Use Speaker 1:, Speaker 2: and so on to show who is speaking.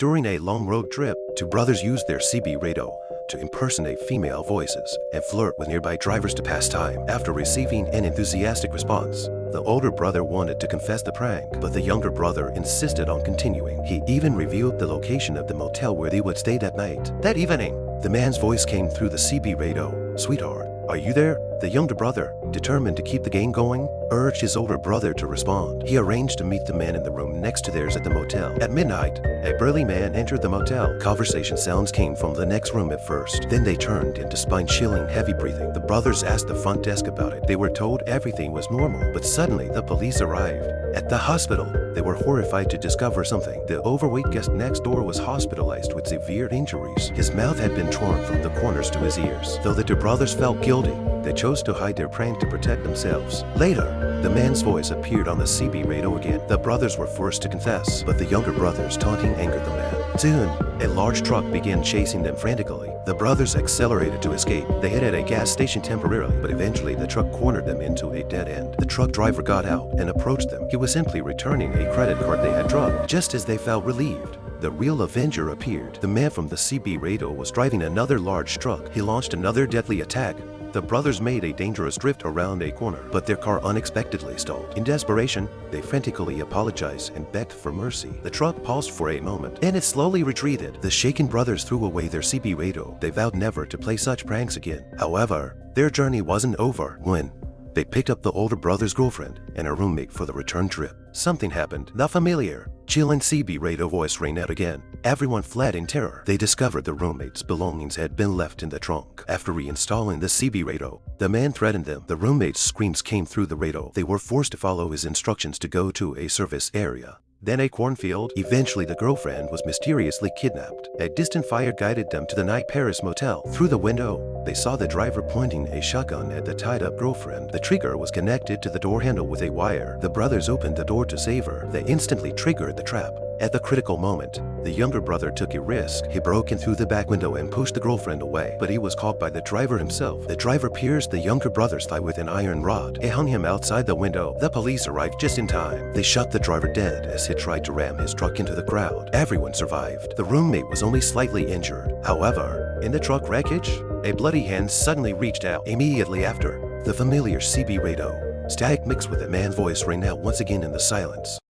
Speaker 1: During a long road trip, two brothers used their CB radio to impersonate female voices and flirt with nearby drivers to pass time. After receiving an enthusiastic response, the older brother wanted to confess the prank, but the younger brother insisted on continuing. He even revealed the location of the motel where they would stay that night. That evening, the man's voice came through the CB radio. "Sweetheart, are you there?" The younger brother, determined to keep the game going, urged his older brother to respond. He arranged to meet the man in the room next to theirs at the motel. At midnight, a burly man entered the motel. Conversation sounds came from the next room at first. Then they turned into spine-chilling heavy breathing. The brothers asked the front desk about it. They were told everything was normal, but suddenly the police arrived. At the hospital, they were horrified to discover something. The overweight guest next door was hospitalized with severe injuries. His mouth had been torn from the corners to his ears. Though the two brothers felt guilty, they chose to hide their prank to protect themselves. Later, the man's voice appeared on the CB radio again. The brothers were forced to confess, but the younger brother's taunting angered the man. Soon, a large truck began chasing them frantically. The brothers accelerated to escape. They hid at a gas station temporarily, but eventually the truck cornered them into a dead end. The truck driver got out and approached them. He was simply returning a credit card they had dropped. Just as they felt relieved, the real avenger appeared. The man from the CB radio was driving another large truck. He launched another deadly attack. The brothers made a dangerous drift around a corner, but their car unexpectedly stalled. In desperation, they frantically apologized and begged for mercy. The truck paused for a moment, and it slowly retreated. The shaken brothers threw away their CB radio. They vowed never to play such pranks again. However, their journey wasn't over when they picked up the older brother's girlfriend and a roommate for the return trip. Something happened. The familiar, chilling CB radio voice rang out again. Everyone fled in terror. They discovered the roommate's belongings had been left in the trunk. After reinstalling the CB radio, the man threatened them. The roommate's screams came through the radio. They were forced to follow his instructions to go to a service area, then a cornfield. Eventually, the girlfriend was mysteriously kidnapped. A distant fire guided them to the Night Paris motel. Through the window, they saw the driver pointing a shotgun at the tied-up girlfriend. The trigger was connected to the door handle with a wire. The brothers opened the door to save her. They instantly triggered the trap. At the critical moment, the younger brother took a risk. He broke in through the back window and pushed the girlfriend away, but he was caught by the driver himself. The driver pierced the younger brother's thigh with an iron rod. It hung him outside the window. The police arrived just in time. They shot the driver dead as he tried to ram his truck into the crowd. Everyone survived. The roommate was only slightly injured. However, in the truck wreckage, a bloody hand suddenly reached out. Immediately after, the familiar CB radio, static mixed with a man's voice rang out once again in the silence.